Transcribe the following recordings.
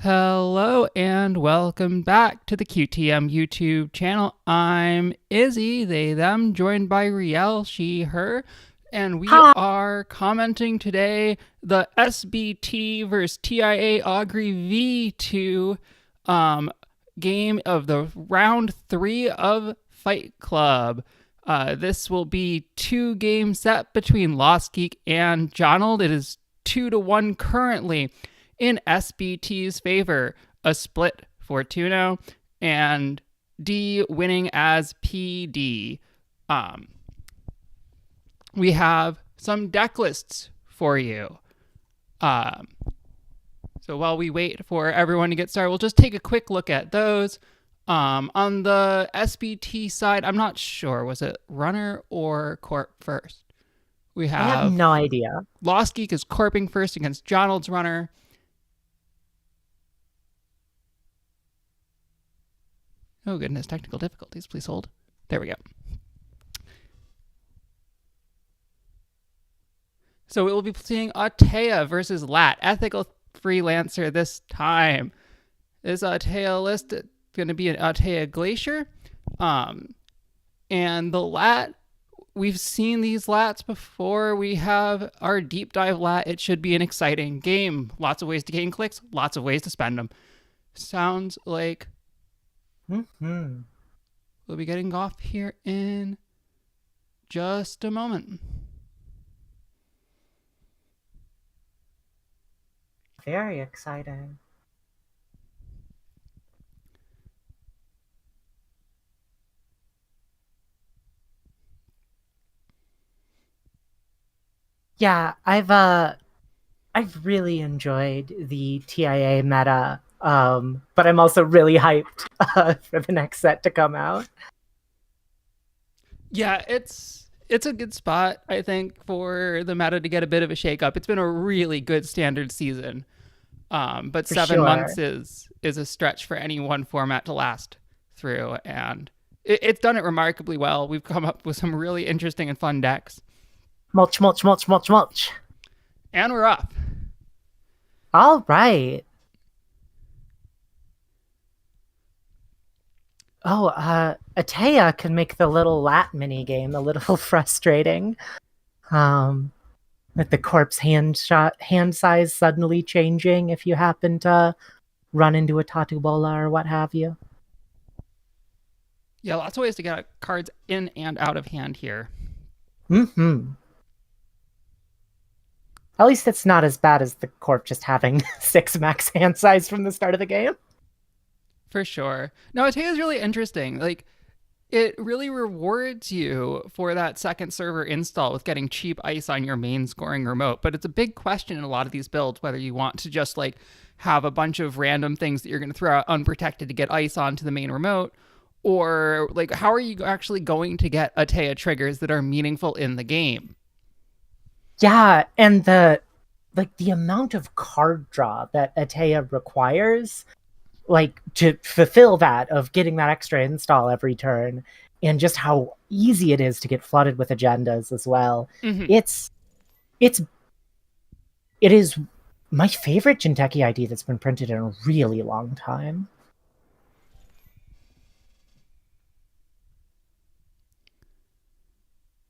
Hello and welcome back to the QTM YouTube channel. I'm Izzy, they, them, joined by Riel, she, her, and we Hi. are commenting today the SBT versus TIA Augury V2 game of the round 3 of Fight Club. This will be 2-game set between Lostgeek and J0N4LD. It is 2-1 currently in SBT's favor, a split for Tuno, and D winning as PD. We have some deck lists for you. So while we wait for everyone to get started, we'll just take a quick look at those. On the SBT side, I'm not sure. Was it Runner or Corp first? We I have have no idea. Lostgeek is Corping first against J0N4LD's Runner. Oh, goodness. Technical difficulties. Please hold. There we go. So we will be seeing Atea versus Lat. Ethical Freelancer this time. This Atea list is going to be an Atea Glacier. And the Lat, we've seen these Lats before. We have our deep dive Lat. It should be an exciting game. Lots of ways to gain clicks. Lots of ways to spend them. Sounds like we'll be getting off here in just a moment. Very exciting. Yeah, I've really enjoyed the TIA meta. But I'm also really hyped for the next set to come out. Yeah, it's a good spot, I think, for the meta to get a bit of a shakeup. It's been a really good standard season. But For 7 months sure. is a stretch for any one format to last through, and it's done it remarkably well. We've come up with some really interesting and fun decks. Mulch, mulch, mulch, mulch, mulch. And we're off. All right. Oh, Atea can make the little lat mini game a little frustrating. With the corpse hand size suddenly changing if you happen to run into a Tatu Bola or what have you. Yeah, lots of ways to get cards in and out of hand here. At least it's not as bad as the corp just having 6 max hand size from the start of the game. For sure. No, Atea is really interesting. Like, it really rewards you for that second server install with getting cheap ice on your main scoring remote. But it's a big question in a lot of these builds whether you want to just like have a bunch of random things that you're going to throw out unprotected to get ice onto the main remote, or like how are you actually going to get Atea triggers that are meaningful in the game? Yeah, and the amount of card draw that Atea requires, like to fulfill that of getting that extra install every turn, and just how easy it is to get flooded with agendas as well. Mm-hmm. It is my favorite Jinteki ID that's been printed in a really long time.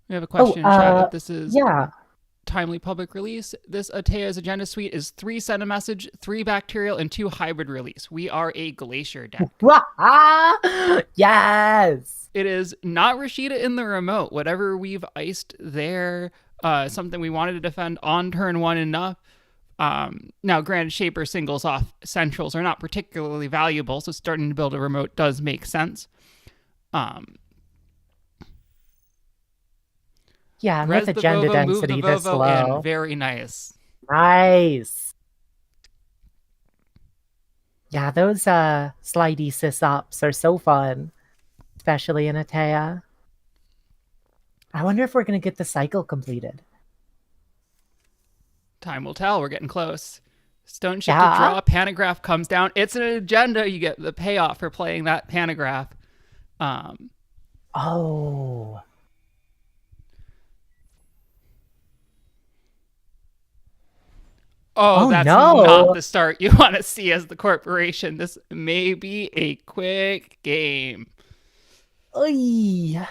We have a question in chat if this is Yeah. timely public release. This Atea's agenda suite is 3 send a message, 3 bacterial, and 2 hybrid release. We are a glacier deck. Yes. It is not Rashida in the remote. Whatever we've iced there, something we wanted to defend on turn 1 enough. Now, granted, Shaper singles off centrals are not particularly valuable, so starting to build a remote does make sense. Yeah, Res with the agenda Vovo, move the density this Vovo in. low. Very nice. Nice. Yeah, those slidey sysops are so fun, especially in Atea. I wonder if we're going to get the cycle completed. Time will tell. We're getting close. Stone Ship to Yeah. draw. Panagraph comes down. It's an agenda. You get the payoff for playing that Panagraph. Oh. Oh, Oh that's not no! the start you want to see as the corporation. This may be a quick game. Oy.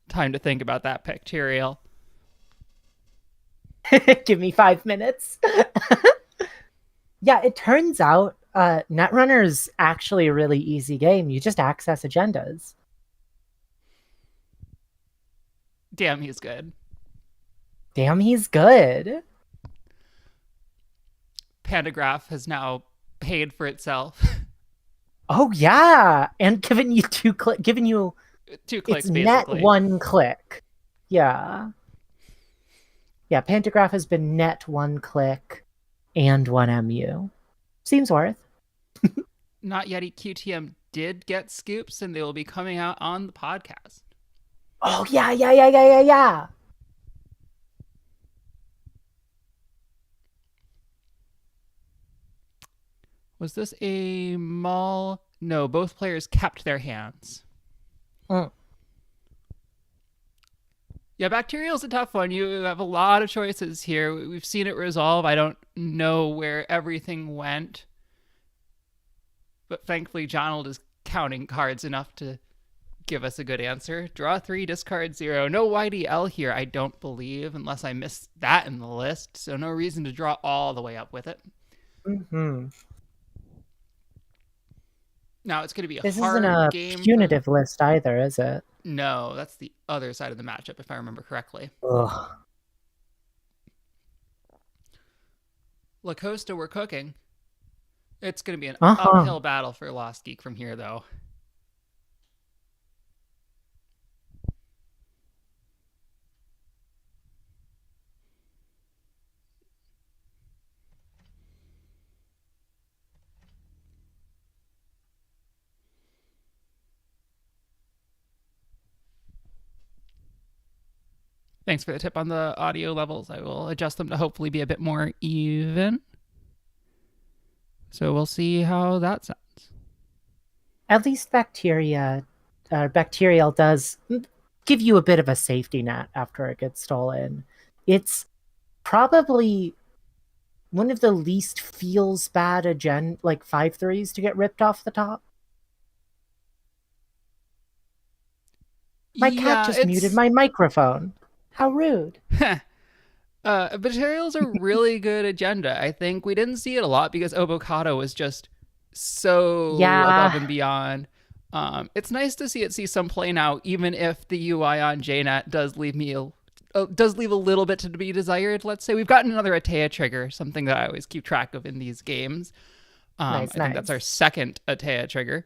Time to think about that pictorial. Give me 5 minutes. Yeah, it turns out Netrunner's actually a really easy game. You just access agendas. Damn, he's good. Damn, he's good. Pandagraph has now paid for itself. Oh yeah, and giving you giving you 2 clicks, it's net basically. 1 click. Yeah. Yeah, Pantograph has been net 1 click and 1 MU. Seems worth. Not Yeti QTM did get scoops, and they will be coming out on the podcast. Oh yeah. Was this a mall? No, both players kept their hands. Mm. Yeah, Bacterial's a tough one. You have a lot of choices here. We've seen it resolve. I don't know where everything went. But thankfully, Jonald is counting cards enough to give us a good answer. Draw 3, discard 0. No YDL here, I don't believe, unless I missed that in the list. So no reason to draw all the way up with it. Mm-hmm. Now, it's going to be a This isn't hard a game. punitive list either, is it? No, that's the other side of the matchup, if I remember correctly. Ugh. La Costa, we're cooking. It's going to be an Uh-huh. uphill battle for Lostgeek from here, though. Thanks for the tip on the audio levels. I will adjust them to hopefully be a bit more even. So we'll see how that sounds. At least Bacterial does give you a bit of a safety net after it gets stolen. It's probably one of the least feels bad like 5/3s to get ripped off the top. My cat just muted my microphone. How rude. Materials a really good agenda. I think we didn't see it a lot because Obokata was just so above and beyond. It's nice to see some play now, even if the UI on JNet does leave a little bit to be desired. Let's say we've gotten another Atea trigger, something that I always keep track of in these games. I think that's our second Atea trigger,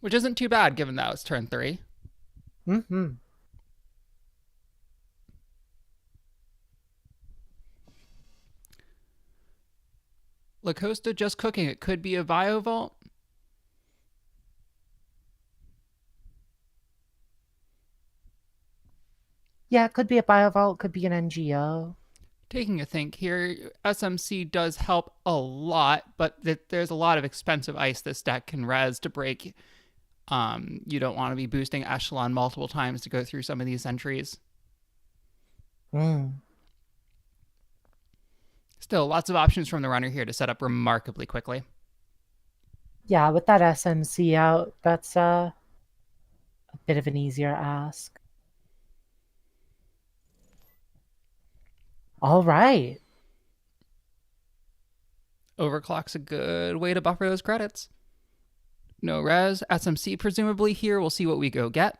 which isn't too bad given that was turn 3. Mm-hmm. La Costa just cooking. It could be a Biovault. Yeah, it could be a Biovault, could be an NGO. Taking a think here, SMC does help a lot, but there's a lot of expensive ice this deck can res to break. You don't want to be boosting Echelon multiple times to go through some of these entries. Still, lots of options from the runner here to set up remarkably quickly. Yeah, with that SMC out, that's a bit of an easier ask. All right. Overclock's a good way to buffer those credits. No res. SMC presumably here. We'll see what we go get.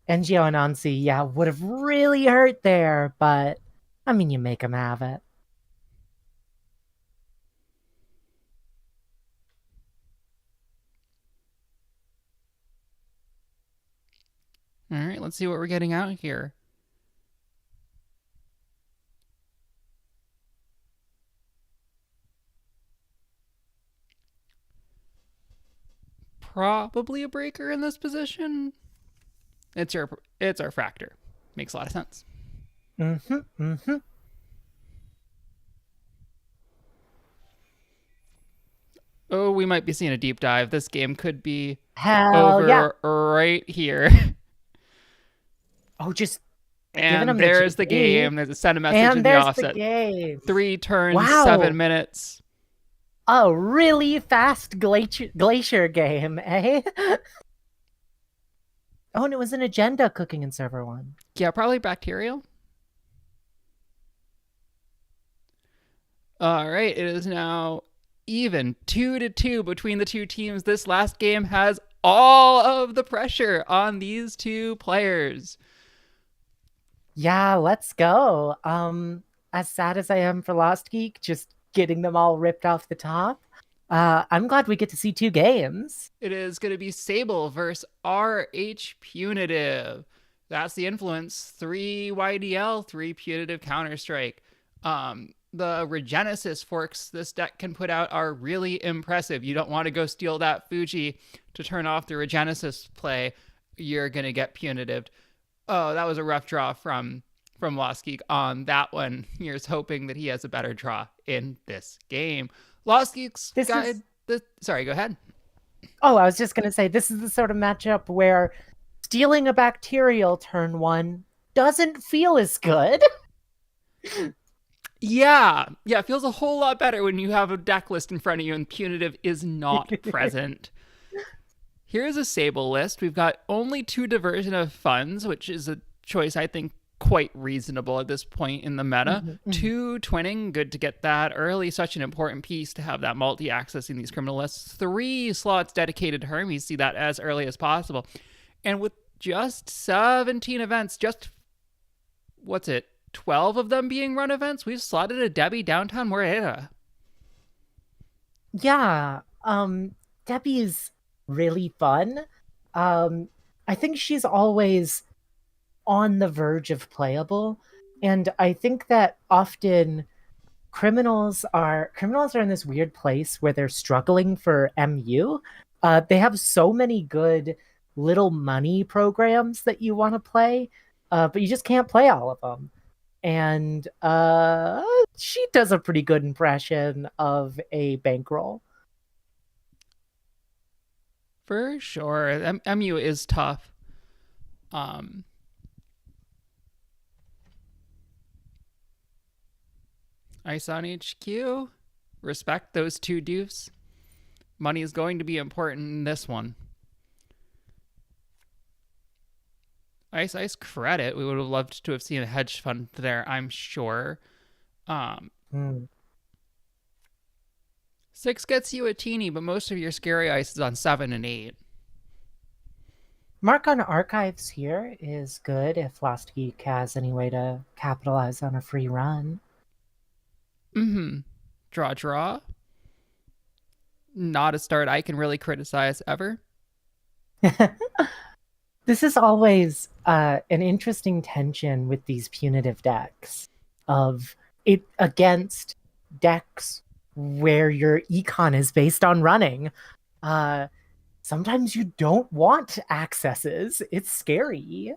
NGO and Ansi, yeah, would have really hurt there, but I mean, you make them have it. All right, let's see what we're getting out here. Probably a breaker in this position. It's our fractor. Makes a lot of sense. Oh, we might be seeing a deep dive. This game could be Hell yeah. over right here. Oh, just giving And them the there's the GG. game. There's a send a message in And the there's the offset. game. 3 turns, Wow. 7 minutes. A really fast glacier game, eh? Oh, and it was an agenda cooking in server one. Yeah, probably bacterial. All right, it is now even 2-2 between the two teams. This last game has all of the pressure on these two players. Yeah, let's go. As sad as I am for Lostgeek, just getting them all ripped off the top. I'm glad we get to see two games. It is going to be Sable versus RH Punitive. That's the influence. 3 YDL, 3 Punitive Counter-Strike. The Regenesis forks this deck can put out are really impressive. You don't want to go steal that Fuji to turn off the Regenesis play. You're going to get Punitive. Oh, that was a rough draw from Lostgeek on that one. Here's hoping that he has a better draw in this game. Lostgeek's guide. Sorry, go ahead. Oh, I was just going to say, this is the sort of matchup where stealing a bacterial turn one doesn't feel as good. Yeah, it feels a whole lot better when you have a deck list in front of you and Punitive is not present. Here's a Sable list. We've got only 2 Diversion of Funds, which is a choice I think quite reasonable at this point in the meta. 2 Twinning, good to get that early. Such an important piece to have that multi-access in these criminal lists. 3 slots dedicated to Hermes, see that as early as possible. And with just 17 events, just, 12 of them being run events, we've slotted a Debbie downtown Moreira. Yeah, Debbie's really fun. I think she's always on the verge of playable, and I think that often criminals are in this weird place where they're struggling for MU. They have so many good little money programs that you want to play, but you just can't play all of them. And she does a pretty good impression of a bankroll. For sure. MU is tough. Ice on HQ. Respect those 2 deuce. Money is going to be important in this one. Ice credit. We would have loved to have seen a hedge fund there, I'm sure. 6 gets you a teeny, but most of your scary ice is on 7 and 8. Mark on archives here is good if Lostgeek has any way to capitalize on a free run. Draw. Not a start I can really criticize ever. This is always an interesting tension with these punitive decks of it against decks where your econ is based on running. Sometimes you don't want accesses. It's scary.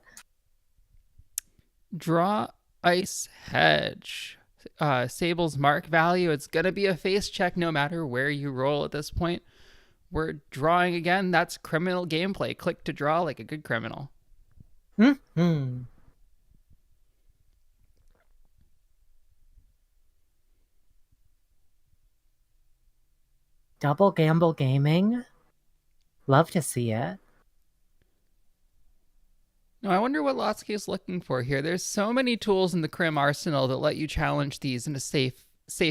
Draw ice hedge. Sable's mark value. It's going to be a face check no matter where you roll at this point. We're drawing again. That's criminal gameplay. Click to draw like a good criminal. Double gamble gaming. Love to see it. No, I wonder what Lostgeek is looking for here. There's so many tools in the Crim arsenal that let you challenge these in a safe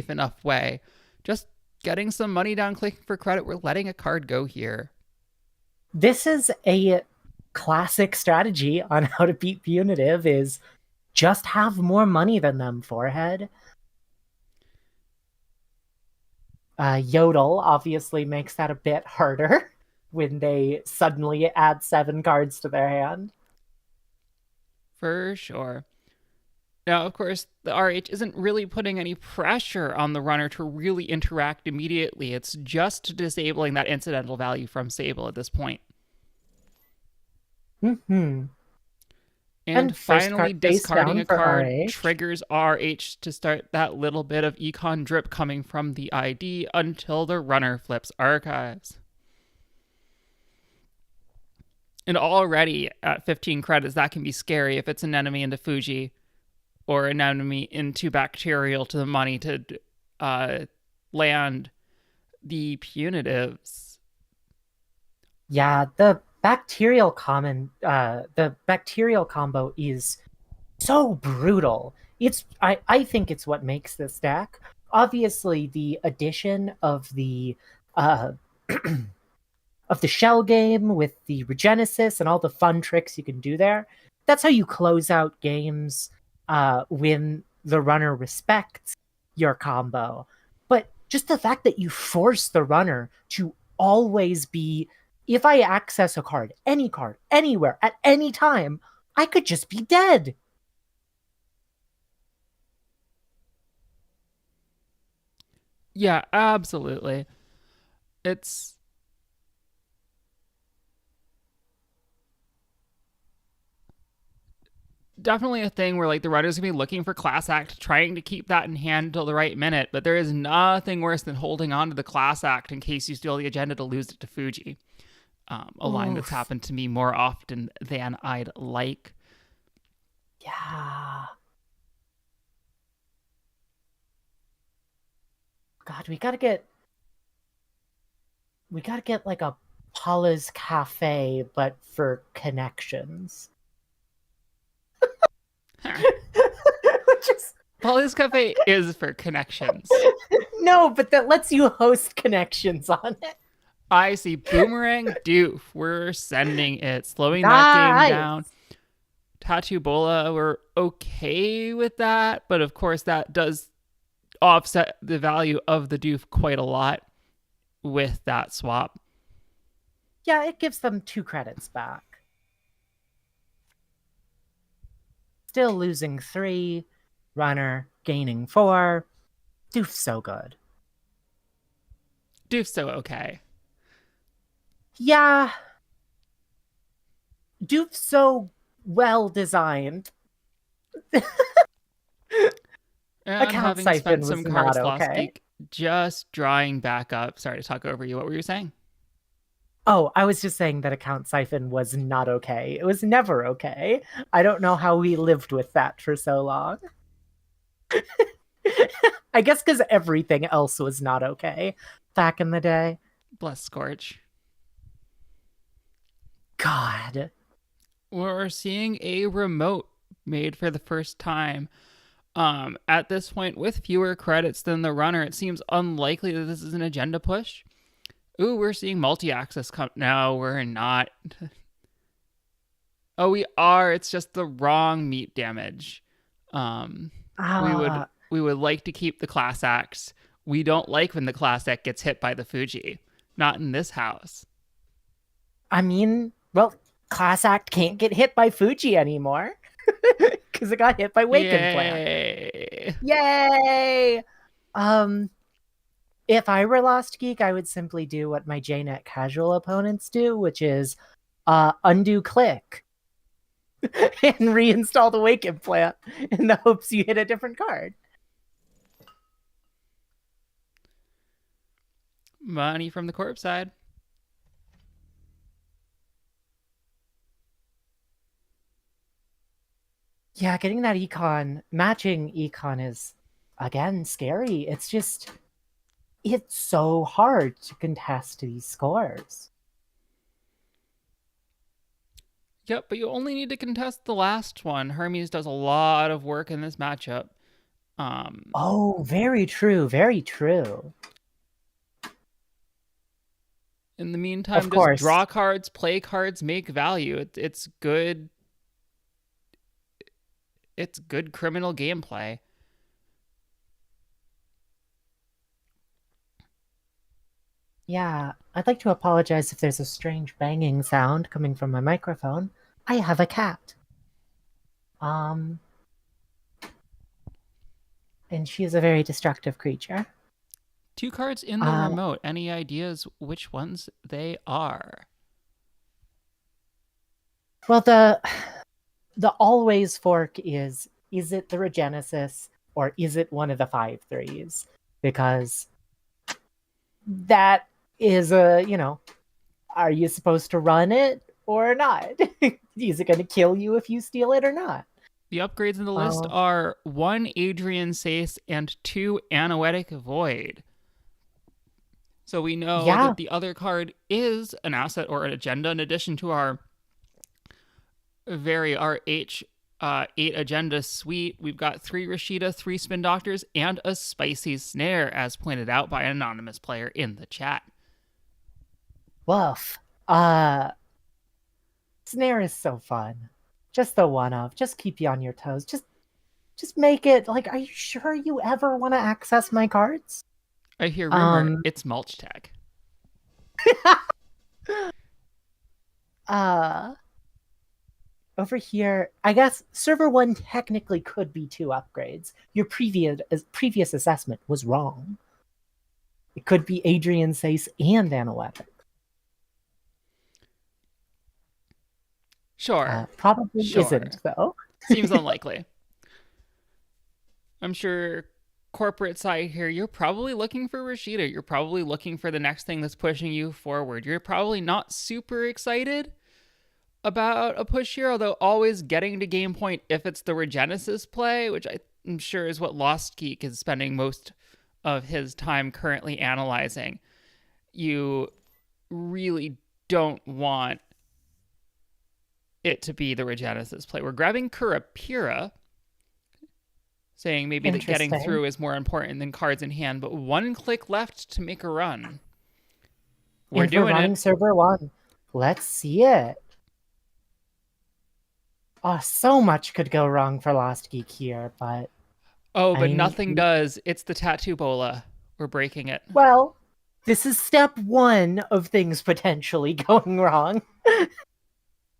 enough way. Just getting some money down, clicking for credit. We're letting a card go here. This is a classic strategy on how to beat punitive is just have more money than them, forehead. Yodel obviously makes that a bit harder when they suddenly add 7 cards to their hand. For sure. Now, of course, the RH isn't really putting any pressure on the runner to really interact immediately. It's just disabling that incidental value from Sable at this point. And And first finally, card face discarding down a for card RH. triggers RH to start that little bit of econ drip coming from the ID until the runner flips archives. And already at 15 credits, that can be scary if it's an enemy into Fuji or an enemy into Bacterial to the money to land the punitives. Yeah, the bacterial combo is so brutal. I think it's what makes this deck. Obviously, the addition uh of the shell game with the regenesis and all the fun tricks you can do there. That's how you close out games when the runner respects your combo. But just the fact that you force the runner to always be, if I access a card, any card, anywhere, at any time, I could just be dead. Yeah, absolutely. It's definitely a thing where like the runner's gonna be looking for class act, trying to keep that in hand until the right minute, but there is nothing worse than holding on to the class act in case you steal the agenda to lose it to Fuji. A line that's Oof. happened to me more often than I'd like. Yeah. God, we gotta get like a Paula's Cafe, but for connections. Which is Polly's Cafe is for connections. no, but that lets you host connections on it. I see Boomerang Doof. We're sending it, slowing that game down. Nice. Tattoo Bola, we're okay with that, but of course that does offset the value of the Doof quite a lot with that swap. Yeah, it gives them 2 credits back. Still losing 3, runner gaining 4. Doof's so good. Doof's so okay. Yeah, Doof's so well designed. And Account having Siphon spent was some not cards, okay. Lostgeek, just drawing back up. Sorry to talk over you. What were you saying? Oh, I was just saying that Account Siphon was not okay. It was never okay. I don't know how we lived with that for so long. I guess because everything else was not okay back in the day. Bless Scorch. God. We're seeing a remote made for the first time. At this point, with fewer credits than the runner, it seems unlikely that this is an agenda push. Ooh, we're seeing multi-access come. No, we're not. Oh, we are. It's just the wrong meat damage. Um, we would Ah, we would like to keep the class acts. We don't like when the class act gets hit by the Fuji. Not in this house. I mean, well, Class Act can't get hit by Fuji anymore because it got hit by Waken Plant. Yay! Yay! Um, if I were Lost Geek, I would simply do what my JNet casual opponents do, which is undo click and reinstall the Waken Plant in the hopes you hit a different card. Money from the corpse side. Yeah, getting that matching econ is, again, scary. It's so hard to contest these scores. Yep, but you only need to contest the last one. Hermes does a lot of work in this matchup. Oh, very true, very true. In the meantime, Of just course. draw cards, play cards, make value. It's good. It's good criminal gameplay. Yeah, I'd like to apologize if there's a strange banging sound coming from my microphone. I have a cat. Um, and she is a very destructive creature. 2 cards in the Uh, remote. Any ideas which ones they are? well, the always fork is it the Regenesis or is it one of the 5/3s? Because that is are you supposed to run it or not? Is it going to kill you if you steal it or not? The upgrades in the list are 1 Adrian Sace and 2 Anoetic Void. So we know that the other card is an asset or an agenda in addition to our RH 8 agenda suite. We've got 3 Rashida, 3 Spin Doctors, and a Spicy Snare, as pointed out by an anonymous player in the chat. Woof. Snare is so fun. Just the one-off. Just keep you on your toes. Just make it like, are you sure you ever want to access my cards? I hear rumor it's mulch tech. Over here, I guess server 1 technically could be 2 upgrades. Your previous assessment was wrong. It could be Adrian Sace and Anoetic. Sure. Probably isn't, though. Seems unlikely. I'm sure corporate side here, you're probably looking for Rashida. You're probably looking for the next thing that's pushing you forward. You're probably not super excited about a push here, although always getting to game point if it's the Regenesis play, which I'm sure is what Lostgeek is spending most of his time currently analyzing. You really don't want it to be the Regenesis play. We're grabbing Kurapira, saying maybe that getting through is more important than cards in hand, but 1 click left to make a run. We're running server 1. Let's see it. Oh, so much could go wrong for Lostgeek here, but... nothing does. It's the tattoo bola. We're breaking it. Well, this is step 1 of things potentially going wrong.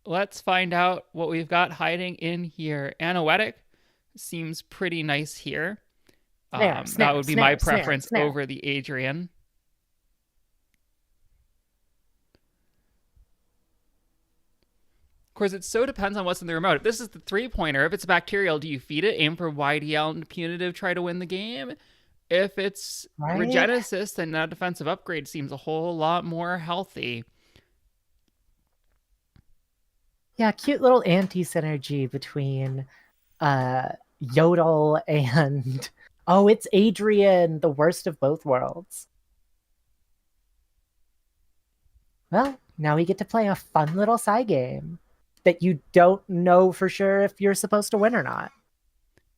Let's find out what we've got hiding in here. Anoetic seems pretty nice here. That would be my preference over the Adrian. Of course, it so depends on what's in the remote. If this is the 3-pointer, if it's a bacterial, do you feed it, aim for YDL and punitive, try to win the game? If it's Regenesis, then that defensive upgrade seems a whole lot more healthy. Yeah, cute little anti-synergy between Yodel and... Oh, it's Adrian, the worst of both worlds. Well, now we get to play a fun little side game that you don't know for sure if you're supposed to win or not.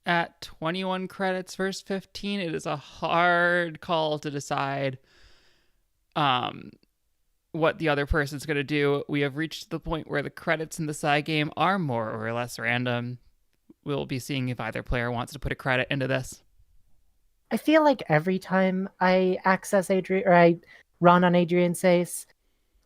At 21 credits versus 15, it is a hard call to decide what the other person's going to do. We have reached the point where the credits in the side game are more or less random. We'll be seeing if either player wants to put a credit into this. I feel like every time I access Adrian, or I run on Adrian Sace,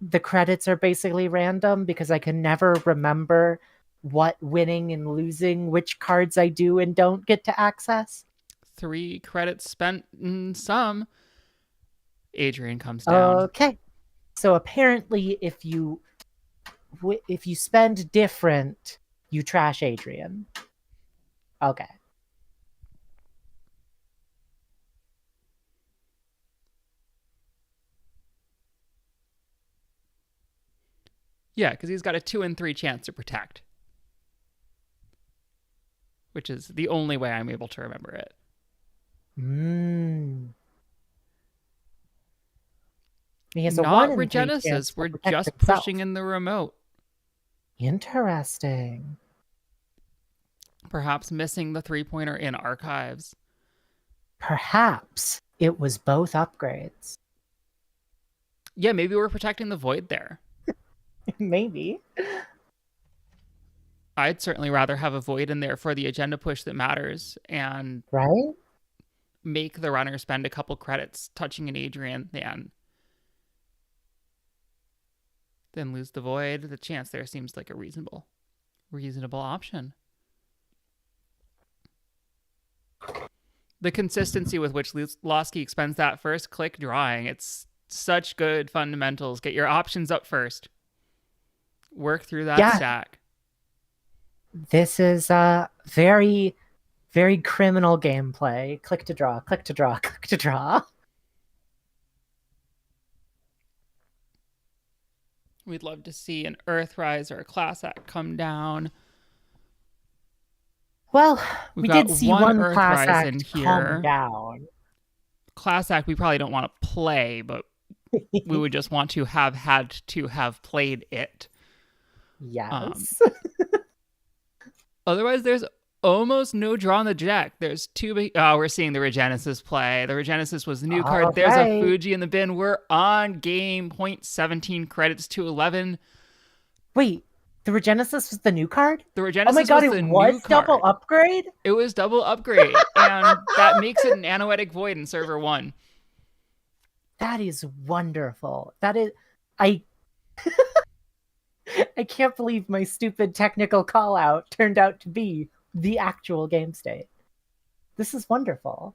the credits are basically random because I can never remember what winning and losing, which cards I do and don't get to access. 3 credits spent in some. Adrian comes down. Okay. So apparently if you spend different, you trash Adrian. Okay. Yeah, because he's got a 2 in 3 chance to protect. Which is the only way I'm able to remember it. He has not Regenesis. We're just pushing in the remote. Interesting. Perhaps missing the 3-pointer in archives. Perhaps it was both upgrades. Yeah, maybe we're protecting the void there. Maybe. I'd certainly rather have a void in there for the agenda push that matters and make the runner spend a couple credits touching an Adrian than lose the void. The chance there seems like a reasonable option. The consistency with which Lostgeek spends that first click drawing, it's such good fundamentals. Get your options up first. Work through that stack. This is very, very criminal gameplay. Click to draw, click to draw, click to draw. We'd love to see an Earthrise or a Class Act come down. Well, We've we got did see one one class Earthrise in act come here. down. Class Act we probably don't want to play, but we would just want to have had to have played it. Yes. Otherwise, there's almost no draw on the deck. There's two. Oh, we're seeing the Regenesis play. The Regenesis was the new All card. There's a right. Fuji in the bin. We're on game. 17 credits to 11. Wait, the Regenesis was the new card? The Oh my Regenesis god, was it the was new double card. upgrade? It was double upgrade, and that makes it an Anoetic Void in server 1. That is wonderful. That is I I can't believe my stupid technical call out turned out to be the actual game state. This is wonderful.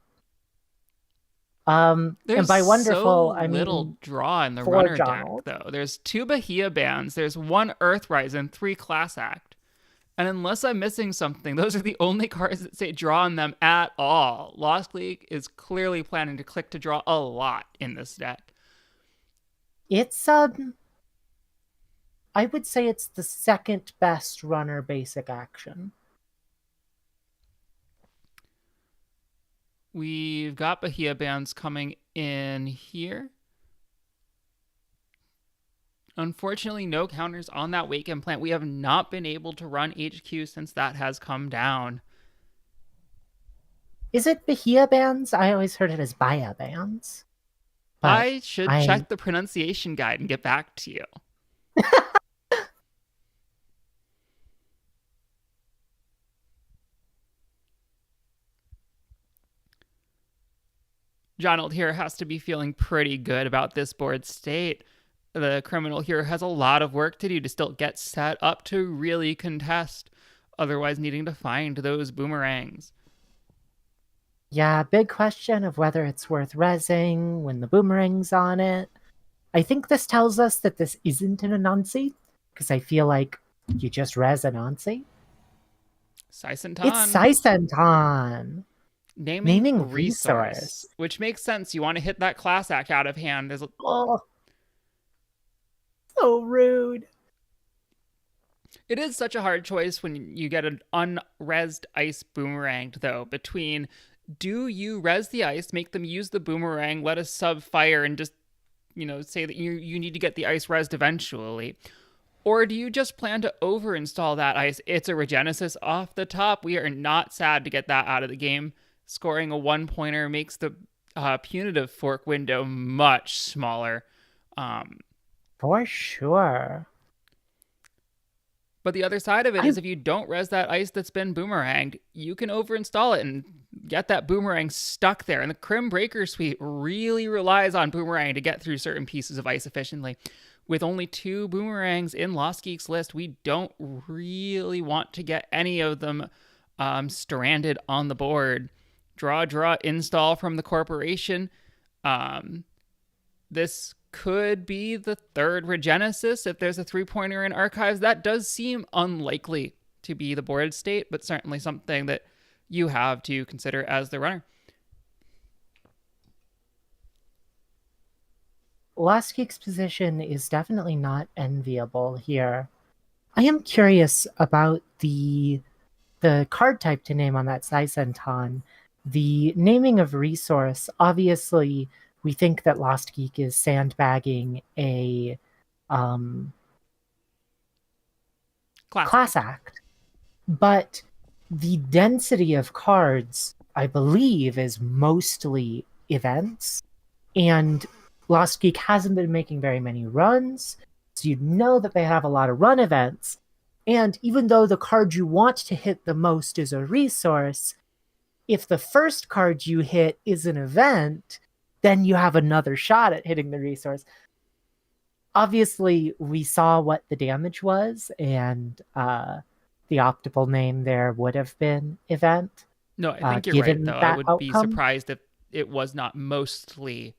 And There's by so wonderful, I little mean draw in the for runner deck, Donald. though. There's 2 Bahia bands, there's 1 Earthrise, and 3 Class Act. And unless I'm missing something, those are the only cards that say draw on them at all. Lostgeek is clearly planning to click to draw a lot in this deck. It's I would say it's the second best runner basic action. We've got Bahia bands coming in here. Unfortunately, no counters on that Wake Implant. We have not been able to run HQ since that has come down. Is it Bahia bands? I always heard it as Bahia bands. But I should check the pronunciation guide and get back to you. Donald here has to be feeling pretty good about this board state. The criminal here has a lot of work to do to still get set up to really contest, otherwise needing to find those boomerangs. Yeah, big question of whether it's worth rezzing when the boomerang's on it. I think this tells us that this isn't an Anansi, because I feel like you just res Anansi. Saisentan. It's Saisentan. Naming Naming resource, resource. which makes sense. You want to hit that class act out of hand. Oh, so rude. It is such a hard choice when you get an unresed ice boomerang, though, between do you res the ice, make them use the boomerang, let us sub fire, and just, say that you need to get the ice resed eventually? Or do you just plan to over install that ice? It's a Regenesis off the top. We are not sad to get that out of the game. Scoring a 1-pointer makes the punitive fork window much smaller. For sure. But the other side of it is if you don't res that ice that's been boomeranged, you can overinstall it and get that boomerang stuck there. And the Crim Breaker Suite really relies on boomerang to get through certain pieces of ice efficiently. With only 2 boomerangs in Lostgeek's list, we don't really want to get any of them stranded on the board. Draw, install from the corporation. This could be the 3rd Regenesis if there's a 3-pointer in Archives. That does seem unlikely to be the board state, but certainly something that you have to consider as the runner. Lostgeek's position is definitely not enviable here. I am curious about the card type to name on that Saisentan. The naming of resource, obviously, we think that Lostgeek is sandbagging a class act. But the density of cards, I believe, is mostly events. And Lostgeek hasn't been making very many runs, so you know that they have a lot of run events. And even though the card you want to hit the most is a resource, if the first card you hit is an event, then you have another shot at hitting the resource. Obviously, we saw what the damage was, and the optimal name there would have been event. No, I think you're right, though. I would be surprised if it was not mostly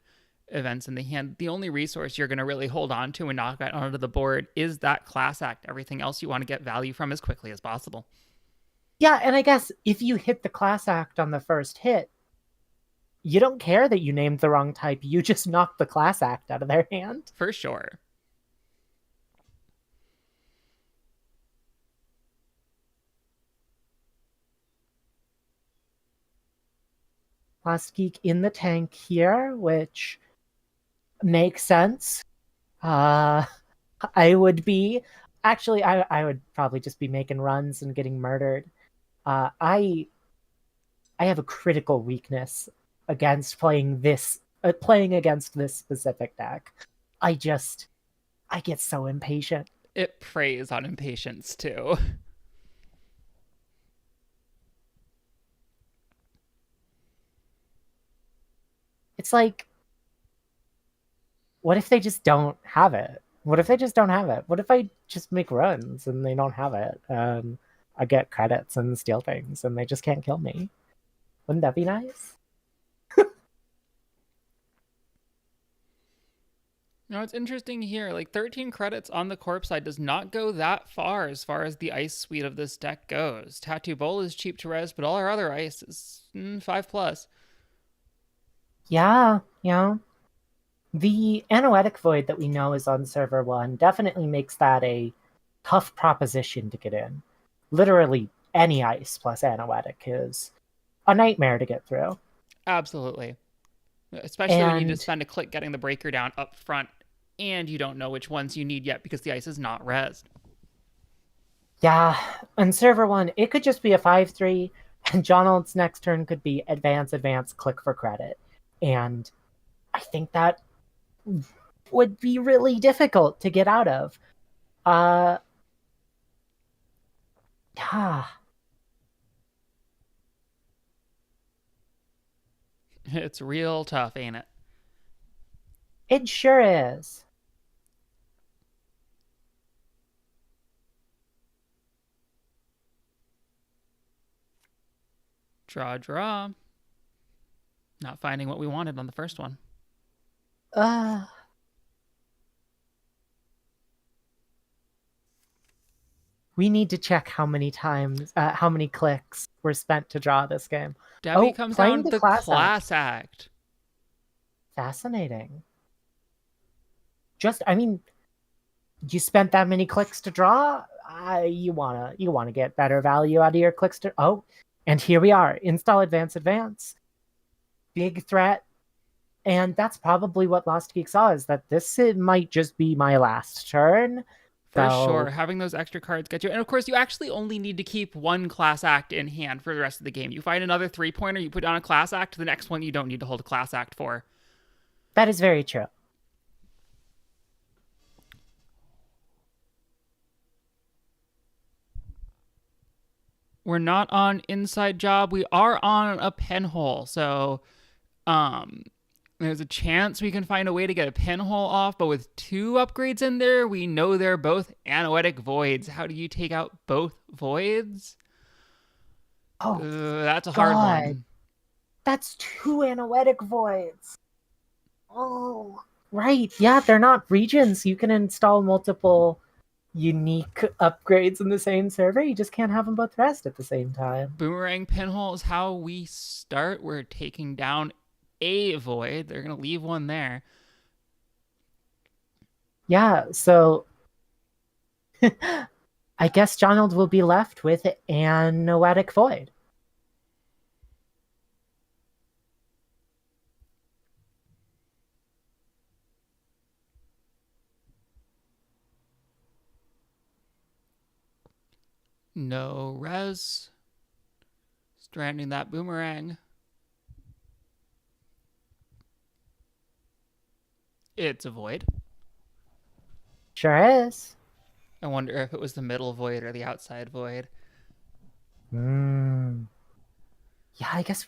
events in the hand, the only resource you're going to really hold on to and knock out onto the board is that class act. Everything else you want to get value from as quickly as possible. Yeah, and I guess if you hit the class act on the first hit, you don't care that you named the wrong type. You just knocked the class act out of their hand. For sure. Lostgeek in the tank here, which makes sense. I would be actually I would probably just be making runs and getting murdered. I have a critical weakness against playing against this specific deck. I get so impatient. It preys on impatience too. It's like, what if they just don't have it? What if they just don't have it? What if I just make runs and they don't have it? I get credits and steal things and they just can't kill me. Wouldn't that be nice? No, it's interesting here. Like 13 credits on the corpse side does not go that far as the ice suite of this deck goes. Tattoo Bowl is cheap to res, but all our other ice is 5+. Yeah. The Anoetic Void that we know is on server 1 definitely makes that a tough proposition to get in. Literally any ice plus Anoetic is a nightmare to get through. Absolutely. Especially when you just spend a click getting the breaker down up front and you don't know which ones you need yet because the ice is not rezzed. Yeah, on server 1, it could just be a 5-3, and Jonald's next turn could be advance, click for credit. And I think that would be really difficult to get out of. Yeah. It's real tough, ain't it? It sure is. Draw. Not finding what we wanted on the first one. We need to check how many clicks were spent to draw this game. Debbie comes down the class act. Fascinating. You spent that many clicks to draw. You wanna get better value out of your clicks to. Oh, and here we are. Install advance. Big threat. And that's probably what Lostgeek saw, is that it might just be my last turn. For sure. Having those extra cards get you. And of course, you actually only need to keep one class act in hand for the rest of the game. You find another 3-pointer, you put down a class act, the next one you don't need to hold a class act for. That is very true. We're not on Inside Job. We are on a pinhole. So there's a chance we can find a way to get a pinhole off, but with 2 upgrades in there, we know they're both Anoetic Voids. How do you take out both Voids? Oh, that's a hard one. That's 2 Anoetic Voids. Oh, right. Yeah, they're not regions. You can install multiple unique upgrades in the same server. You just can't have them both rest at the same time. Boomerang Pinhole is how we start. We're taking down a void. They're going to leave one there. Yeah, so I guess Jonald will be left with an Noetic Void. No res. Stranding that boomerang. It's a void. Sure is. I wonder if it was the middle void or the outside void. Yeah, I guess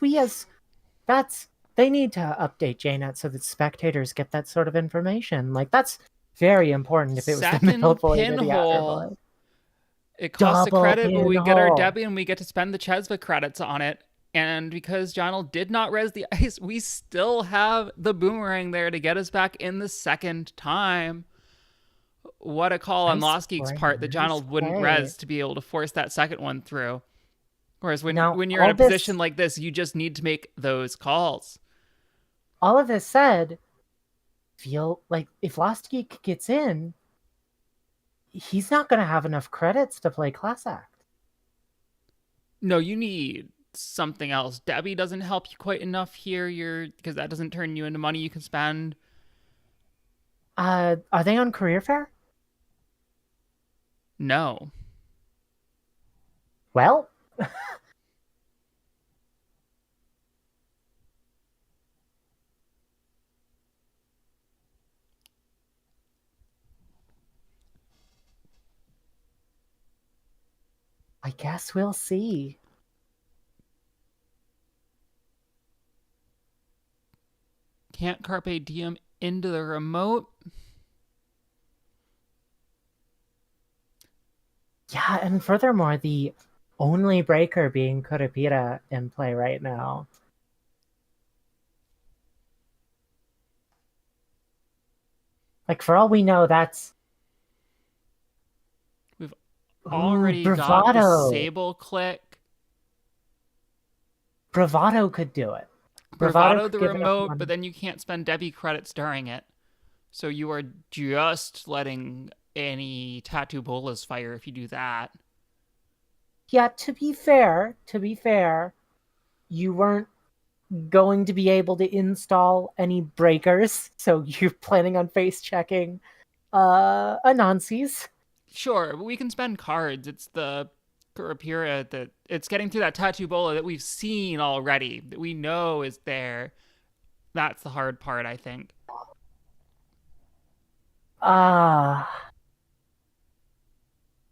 they need to update JNet so that spectators get that sort of information. Like, that's very important if it was the middle void or the outer void. It costs a credit, but we get our Debbie and we get to spend the Chesva credits on it. And because Jonel did not res the ice, we still have the boomerang there to get us back in the second time. What a call on Nice Lostgeek's play. part that Nice Jonel wouldn't play. res to be able to force that second one through. Whereas Now, when you're in a position like this, you just need to make those calls. all of this said, feel like if Lost Geek gets in, he's not going to have enough credits to play Class Act. No, you need something else. Debbie doesn't help you quite enough here. Because that doesn't turn you into money you can spend. Are they on career fair? No. Well, I guess we'll see. Can't Carpe Diem into the remote. Yeah, and furthermore, the only breaker being Kurapira in play right now. Like, for all we know, that's... We've already got the Sable click. Bravado could do it. Bravado the give it up remote, but then you can't spend Debbie credits during it. So you are just letting any tattoo bolas fire if you do that. Yeah, to be fair, you weren't going to be able to install any breakers, so you're planning on face checking Anansi's. Sure, but we can spend cards. It's the Kurapira that it's getting through that tattoo bola that we've seen already, that we know is there. That's the hard part, I think.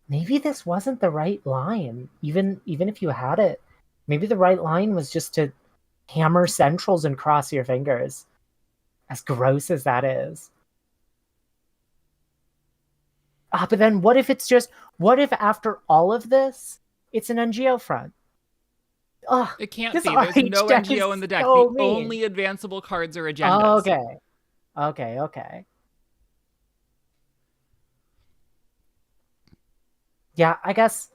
Maybe this wasn't the right line. Even if you had it, maybe the right line was just to hammer centrals and cross your fingers. As gross as that is. But then what if after all of this, it's an NGO front? It can't this be. There's RH no deck NGO is in the deck. so The mean. only advanceable cards are agendas. Okay. Yeah, I guess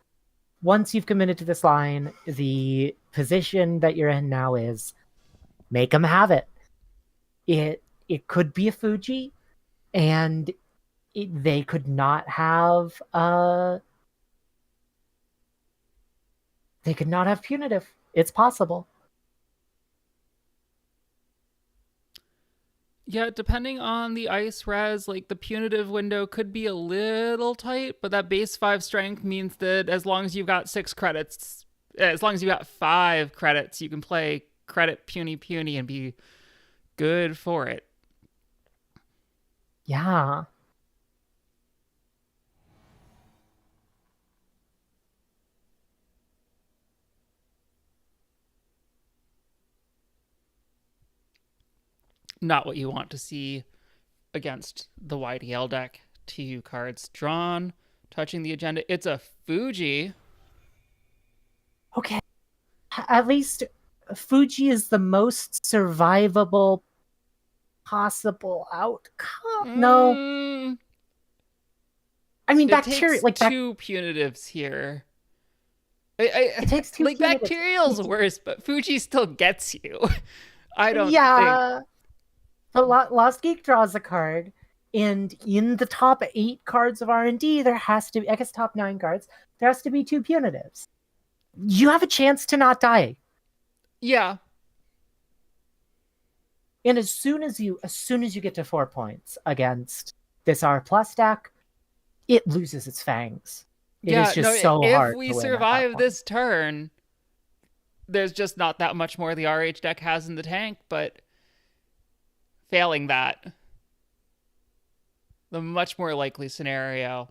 once you've committed to this line, the position that you're in now is make them have it. It could be a Fuji, and they could not have punitive. It's possible. Yeah, depending on the ice res, like the punitive window could be a little tight, but that base 5 strength means that as long as you've got 6 credits, as long as you got 5 credits, you can play credit puny and be good for it. Yeah. Not what you want to see against the YDL deck. 2 cards drawn, touching the agenda. It's a Fuji. Okay. At least Fuji is the most survivable possible outcome. No. I mean, bacteria, like 2 punitives here. It takes 2 like punitives. Bacterial's worse, but Fuji still gets you. I don't think. But Lost Geek draws a card, and in the top 8 cards of R&D, there has to be, I guess top 9 cards, there has to be 2 punitives. You have a chance to not die. Yeah. And as soon as you get to 4 points against this R+ deck, it loses its fangs. It is just so hard. If we survive this turn, there's just not that much more the RH deck has in the tank, but failing that, the much more likely scenario.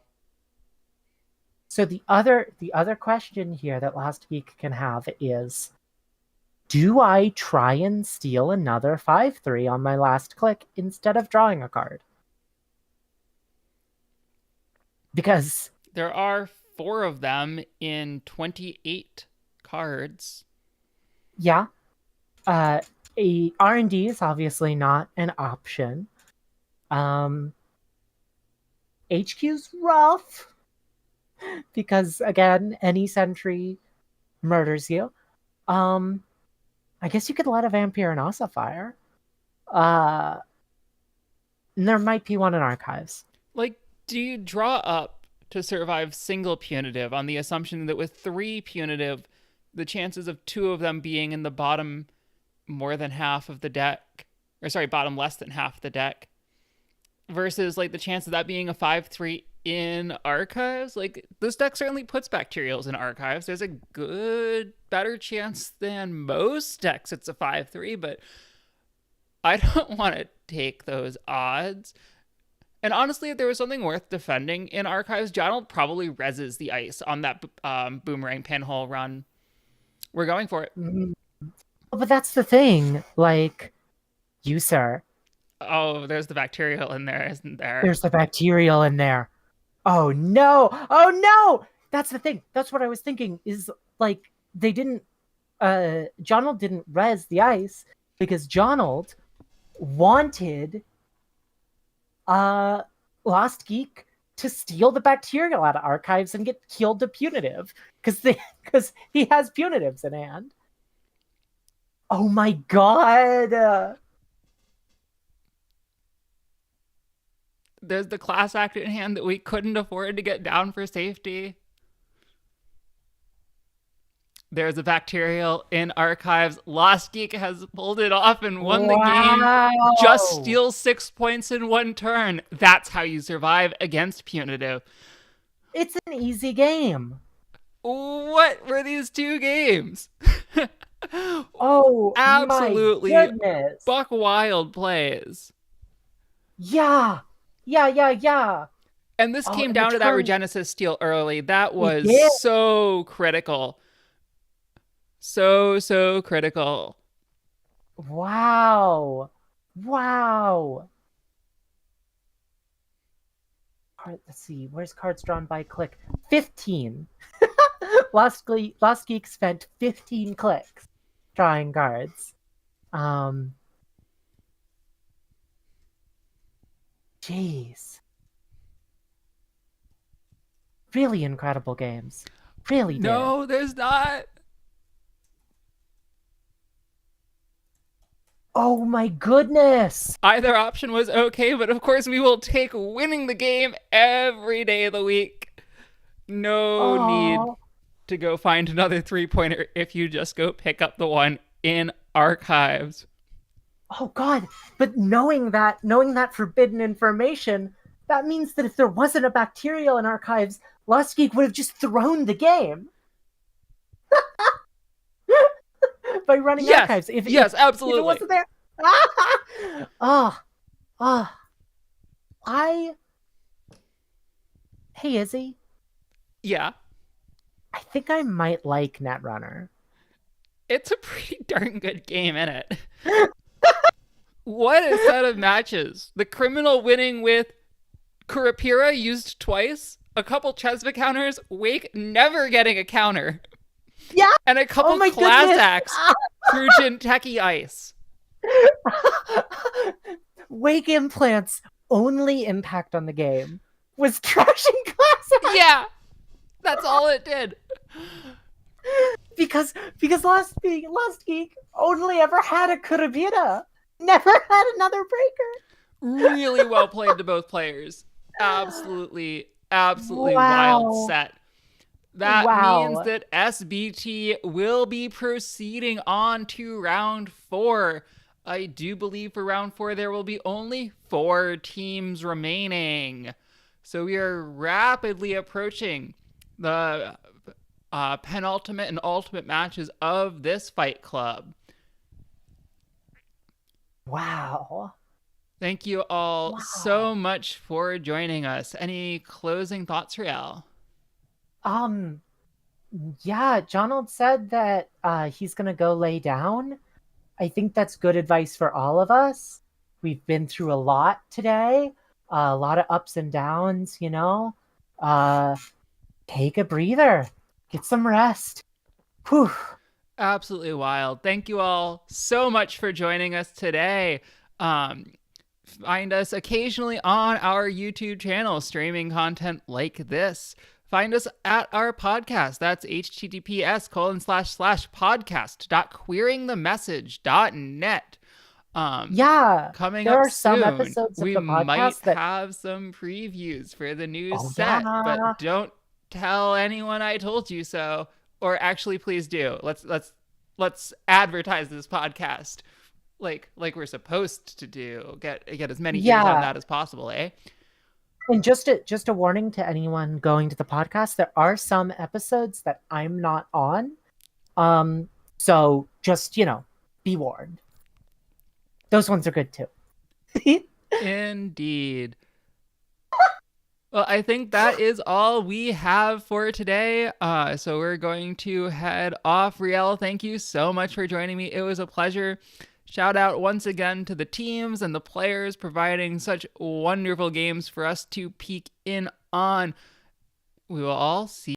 So the other question here that Lost Geek can have is, do I try and steal another 5/3 on my last click instead of drawing a card? Because there are 4 of them in 28 cards. Yeah. Uh, a R&D is obviously not an option. Um, HQ's rough because again, any sentry murders you. Um, I guess you could let a vampire and ossifier. Uh, and there might be one in archives. Like, do you draw up to survive single punitive on the assumption that with 3 punitive, the chances of 2 of them being in the bottom more than half of the deck, or sorry, bottom less than half the deck, versus like the chance of that being a 5/3 in archives? Like, this deck certainly puts bacterials in archives. There's a good, better chance than most decks it's a 5/3, but I don't want to take those odds. And honestly, if there was something worth defending in archives, Donald probably reses the ice on that boomerang pinhole run. We're going for it. Mm. But that's the thing. Like, you, sir, Oh, there's the bacterial in there, isn't there? there's the bacterial in there. Oh no! Oh no! That's the thing. That's what I was thinking. Is like they didn't. Jonald didn't res the ice because Jonald wanted uh Lostgeek to steal the bacterial out of archives and get killed to punitive because he has punitives in hand. Oh my god! There's the class act in hand that we couldn't afford to get down for safety. There's a bacterial in archives. Lostgeek has pulled it off and won the game. Just steal 6 points in 1 turn. That's how you survive against punitive. It's an easy game. What were these 2 games? Oh, Absolutely my goodness. buck wild plays. Yeah. Yeah. And this came down to that Regenesis steal early. That was so critical. So critical. Wow. Let's see. Where's cards drawn by click? 15. Lost Geek spent 15 clicks drawing cards. Jeez. Really incredible games. Really No, there's not. Oh my goodness. Either option was okay, but of course we will take winning the game every day of the week. No need to go find another 3-pointer if you just go pick up the one in archives. Oh god, but knowing that forbidden information, that means that if there wasn't a bacterial in archives, Lostgeek would have just thrown the game. By running archives. Yes, absolutely. If it wasn't there. Hey, Izzy. Yeah. I think I might like Netrunner. It's a pretty darn good game, isn't it? What a set of matches. The criminal winning with Kurapira used twice, a couple Chesva counters, Wake never getting a counter. Yeah. And a couple class acts through Jinteki Ice. Wake implants only impact on the game was trashing class acts. Yeah. That's all it did. Because Lostgeek only ever had a Kurapira. Never had another breaker. Really well played to both players. Absolutely wild set. That means that SBT will be proceeding on to round 4. I do believe for round 4 there will be only 4 teams remaining. So we are rapidly approaching the penultimate and ultimate matches of this Fight Club. Wow. Thank you all so much for joining us. Any closing thoughts, Riel? Yeah, Jonald said that he's gonna go lay down. I think that's good advice for all of us. We've been through a lot today, a lot of ups and downs, you know. Take a breather, get some rest. Whew. Absolutely wild. Thank you all so much for joining us today. Find us occasionally on our YouTube channel, streaming content like this. Find us at our podcast. That's https://podcast.queeringthemessage.net. Yeah, Coming there up are some soon, episodes of we the might podcast that, have some previews for the new oh set, yeah, but don't tell anyone I told you so. Or actually, please do. Let's advertise this podcast like we're supposed to do. Get as many ears on yeah. that as possible, eh? And just a warning to anyone going to the podcast, there are some episodes that I'm not on. So just, be warned. Those ones are good too. Indeed. Well, I think that is all we have for today. So we're going to head off. Riel, thank you so much for joining me. It was a pleasure. Shout out once again to the teams and the players providing such wonderful games for us to peek in on. We will all see